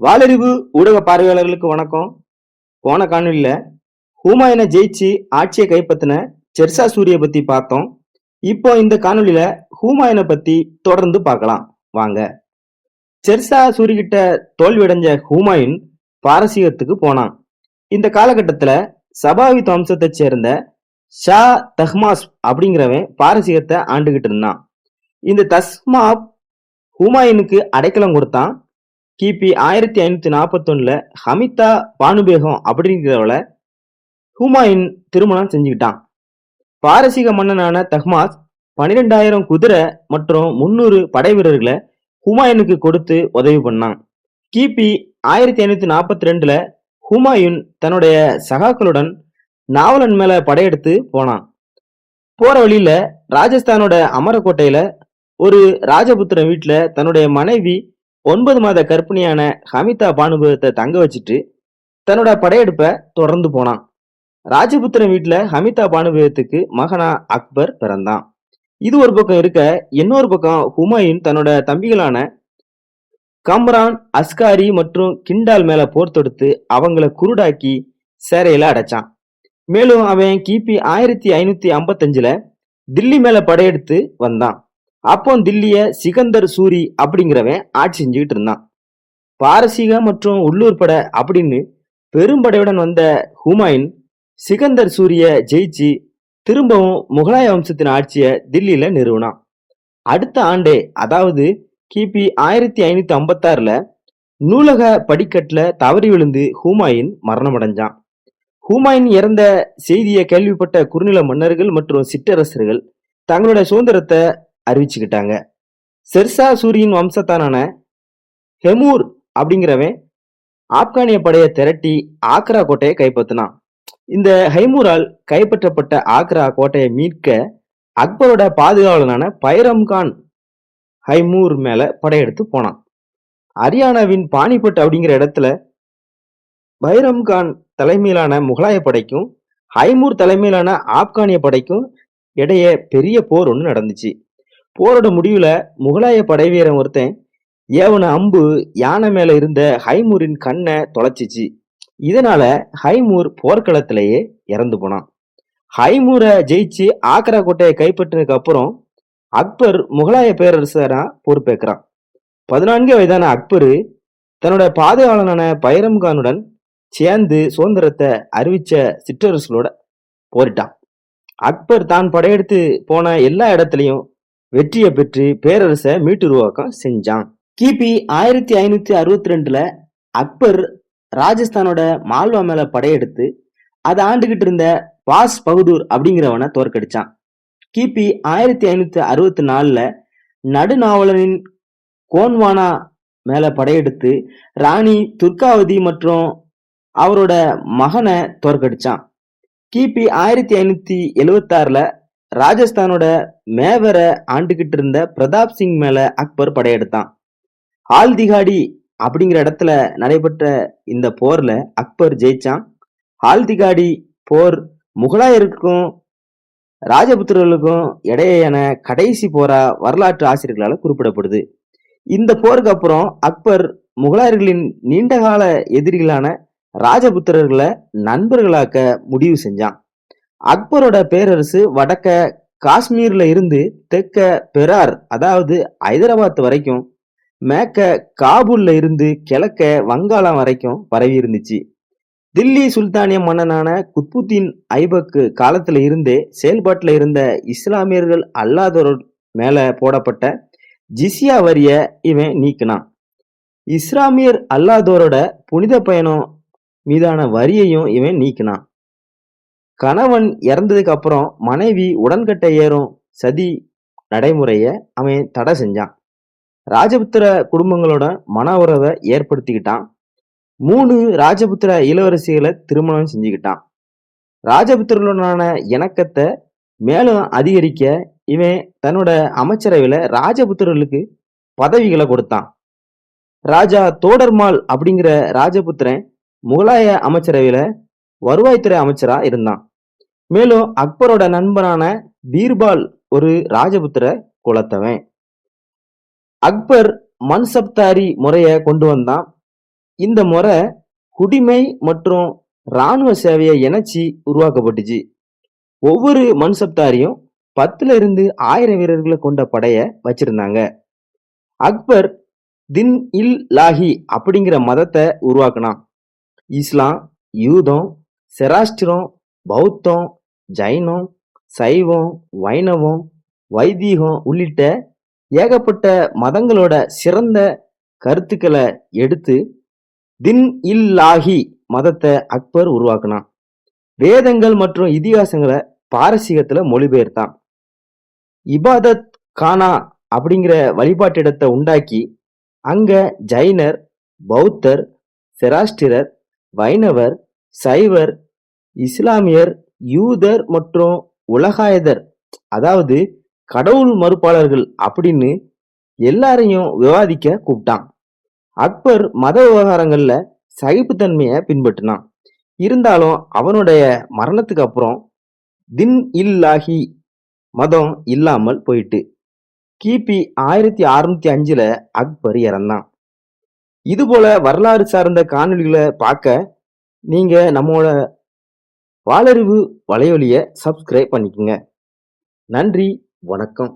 வாலறிவு ஊடக பார்வையாளர்களுக்கு வணக்கம். போன காணொலியில ஹுமாயூனை ஜெயிச்சு ஆட்சியை கைப்பற்றின ஷெர்ஷா சூரிய பத்தி பார்த்தோம். இப்போ இந்த காணொலியில ஹுமாயூனை பத்தி தொடர்ந்து பார்க்கலாம் வாங்க. ஷெர்ஷா சூரி கிட்ட தோல்வியடைஞ்ச ஹுமாயூன் பாரசீகத்துக்கு போனான். இந்த காலகட்டத்துல சபாவித் வம்சத்தை சேர்ந்த ஷா தஹ்மாஸ் அப்படிங்கிறவன் பாரசீகத்தை ஆண்டுகிட்டு இருந்தான். இந்த தஸ்மாப் ஹுமாயூனுக்கு அடைக்கலம் கொடுத்தான். கிபி 1541 ஹமிதா பானுபேகம் அப்படிங்கிறவளை ஹுமாயூன் திருமணம் செஞ்சுக்கிட்டான். பாரசீக மன்னனான தஹ்மாஸ் 12,000 குதிரை மற்றும் 300 படை வீரர்களை ஹுமாயூனுக்கு கொடுத்து உதவி பண்ணான். கிபி 1542 ஹுமாயூன் தன்னுடைய சகாக்களுடன் நாவலன் மேல படையெடுத்து போனான். போற வழியில ராஜஸ்தானோட அமரக்கோட்டையில ஒரு ராஜபுத்திரன் வீட்டுல தன்னுடைய மனைவி 9 மாத கர்ப்பிணியான ஹமிதா பானுபேகத்தை தங்க வச்சுட்டு தன்னோட படையெடுப்பை தொடர்ந்து போனான். ராஜபுத்திரன் வீட்டுல ஹமிதா பானுபேகத்துக்கு மகனா அக்பர் பிறந்தான். இது ஒரு பக்கம் இருக்க, இன்னொரு பக்கம் ஹுமாயூன் தன்னோட தம்பிகளான கம்ரான், அஸ்காரி மற்றும் கிண்டால் மேல போர் தொடுத்து அவங்கள குருடாக்கி சேரையில அடைச்சான். மேலும் அவன் கிபி 1555 தில்லி மேல படையெடுத்து வந்தான். அப்போ தில்லிய சிகந்தர் சூரி அப்படிங்கிறவன் ஆட்சி செஞ்சுக்கிட்டு இருந்தான். பாரசீக மற்றும் உள்ளூர் படை அப்படின்னு பெரும்படையுடன் வந்த ஹுமாயூன் சிகந்தர் சூரிய ஜெயிச்சு திரும்பவும் முகலாய வம்சத்தின் ஆட்சியை தில்லியில நிறுவனான். அடுத்த ஆண்டே, அதாவது கிபி 1556 நூலக படிக்கட்டுல தவறி விழுந்து ஹுமாயூன் மரணமடைஞ்சான். ஹுமாயூன் இறந்த செய்தியை கேள்விப்பட்ட குறுநில மன்னர்கள் மற்றும் சிற்றரசர்கள் தங்களோட சுதந்திரத்தை அறிவிச்சுக்கிட்டாங்க. ஷெர்ஷா சூரியின் வம்சத்தான ஹெமூர் அப்படிங்கிறவன் ஆப்கானிய படையை திரட்டி ஆக்ரா கோட்டையை கைப்பற்றினான். இந்த ஹைமூரால் கைப்பற்றப்பட்ட ஆக்ரா கோட்டையை மீட்க அக்பரோட பாதுகாவலனான பைரம்கான் ஹைமூர் மேல படையெடுத்து போனான். ஹரியானாவின் பானிபட் அப்படிங்கிற இடத்துல பைரம்கான் தலைமையிலான முகலாய படைக்கும் ஹைமூர் தலைமையிலான ஆப்கானிய படைக்கும் இடையே பெரிய போர் ஒன்று நடந்துச்சு. போரோட முடிவுல முகலாய படை வீரன் ஒருத்தன் ஏவன அம்பு யானை மேல இருந்த ஹைமூரின் கண்ணை தொலைச்சிச்சு. இதனால ஹைமூர் போர்க்களத்திலேயே இறந்து போனான். ஹைமூரை ஜெயிச்சு ஆக்ரா கோட்டையை கைப்பற்றினதுக்கு அப்புறம் அக்பர் முகலாய பேரரசரா பொறுப்பேற்கிறான். 14 வயதான அக்பர் தன்னோட பாதுகாவலனான பைரம்கானுடன் சேர்ந்து சுதந்திரத்தை அறிவிச்ச சிற்றரசர்களோட போரிட்டான். அக்பர் தான் படையெடுத்து போன எல்லா இடத்துலையும் வெற்றியை பெற்று பேரரசை மீட்டுருவாக்கம் செஞ்சான். கிபி 1562 அக்பர் ராஜஸ்தானோட மால்வா மேல படையெடுத்து அதை ஆண்டுகிட்டு இருந்த பாஸ் பகதூர் அப்படிங்கிறவனை தோற்கடிச்சான். கிபி 1564 நடுநாவலனின் கோன்வானா மேல படையெடுத்து ராணி துர்காவதி மற்றும் அவரோட மகனை தோற்கடிச்சான். கிபி 1576 ராஜஸ்தானோட மேவர ஆண்டுகிட்டு இருந்த பிரதாப் சிங் மேல அக்பர் படையெடுத்தான். ஹால்திகாடி அப்படிங்கிற இடத்துல நடைபெற்ற இந்த போர்ல அக்பர் ஜெயிச்சான். ஹால்திகாடி போர் முகலாயருக்கும் ராஜபுத்திரர்களுக்கும் இடையேயான கடைசி போரா வரலாற்று ஆசிரியர்களால் குறிப்பிடப்படுது. இந்த போருக்கு அப்புறம் அக்பர் முகலாயர்களின் நீண்டகால எதிரிகளான ராஜபுத்திரர்களை நண்பர்களாக்க முடிவு செஞ்சான். அக்பரோட பேரரசு வடக்க காஷ்மீர்ல இருந்து தெற்க பெரார் அதாவது ஹைதராபாத் வரைக்கும், மேற்க காபூல்ல இருந்து கிழக்க வங்காளம் வரைக்கும் பரவி இருந்துச்சு. தில்லி சுல்தானிய மன்னனான குத்புத்தீன் ஐபக் காலத்துல இருந்தே செயல்பாட்டுல இருந்த இஸ்லாமியர்கள் அல்லாதோர் மேல போடப்பட்ட ஜிசியா வரிய இவன் நீக்கினான். இஸ்லாமியர் அல்லாதோரோட புனித பயணம் மீதான வரியையும் இவன் நீக்கினான். கணவன் இறந்ததுக்கு அப்புறம் மனைவி உடன்கட்டை ஏறும் சதி நடைமுறைய அவன் தடை செஞ்சான். ராஜபுத்திர குடும்பங்களோட மன உறவை ஏற்படுத்திக்கிட்டான். 3 ராஜபுத்திர இளவரசிகளை திருமணம் செஞ்சுக்கிட்டான். ராஜபுத்திரர்களுடனான இணக்கத்தை மேலும் அதிகரிக்க இவன் தன்னோட அமைச்சரவையில ராஜபுத்திரர்களுக்கு பதவிகளை கொடுத்தான். ராஜா தோடர்மால் அப்படிங்கிற ராஜபுத்திரன் முகலாய அமைச்சரவையில வருவாய்த்துறை அமைச்சரா இருந்தான். மேலும் அக்பரோட நண்பனான பீர்பால் ஒரு ராஜபுத்திர குலத்தவன். அக்பர் மன்சப்தாரி முறைய கொண்டு வந்தான். இந்த முறை குடிமை மற்றும் இராணுவ சேவையை இணைச்சி உருவாக்கப்பட்டுச்சு. ஒவ்வொரு மன்சப்தாரியும் 10ல இருந்து 1000 வீரர்களை கொண்ட படைய வச்சிருந்தாங்க. அக்பர் தின் இல் லாஹி அப்படிங்கிற மதத்தை உருவாக்குனான். இஸ்லாம், யூதம், செராஸ்டிரம், பௌத்தம், ஜைனம், சைவம், வைணவம், வைதீகம் உள்ளிட்ட ஏகப்பட்ட மதங்களோட சிறந்த கருத்துக்களை எடுத்து தின் இல் லாஹி மதத்தை அக்பர் உருவாக்குனான். வேதங்கள் மற்றும் இதிகாசங்களை பாரசீகத்துல மொழிபெயர்த்தான். இபாதத் கானா அப்படிங்கிற வழிபாட்டிடத்தை உண்டாக்கி அங்க ஜைனர், பௌத்தர், செராஸ்டிரர், வைணவர், சைவர், இஸ்லாமியர், யூதர் மற்றும் உலகாயதர், அதாவது கடவுள் மறுப்பாளர்கள் அப்படின்னு எல்லாரையும் விவாதிக்க கூப்பிட்டான். அக்பர் மத விவகாரங்கள்ல சகிப்புத்தன்மையை பின்பற்றினான். இருந்தாலும் அவனுடைய மரணத்துக்கு அப்புறம் தின் இல் லாஹி மதம் இல்லாமல் போயிட்டு கிபி 1605ல அக்பர் இறந்தான். இது போல வரலாறு சார்ந்த காணொளிகளை பார்க்க நீங்க நம்மளோட வாளறிவு வலையொலியை சப்ஸ்கிரைப் பண்ணிக்கோங்க. நன்றி, வணக்கம்.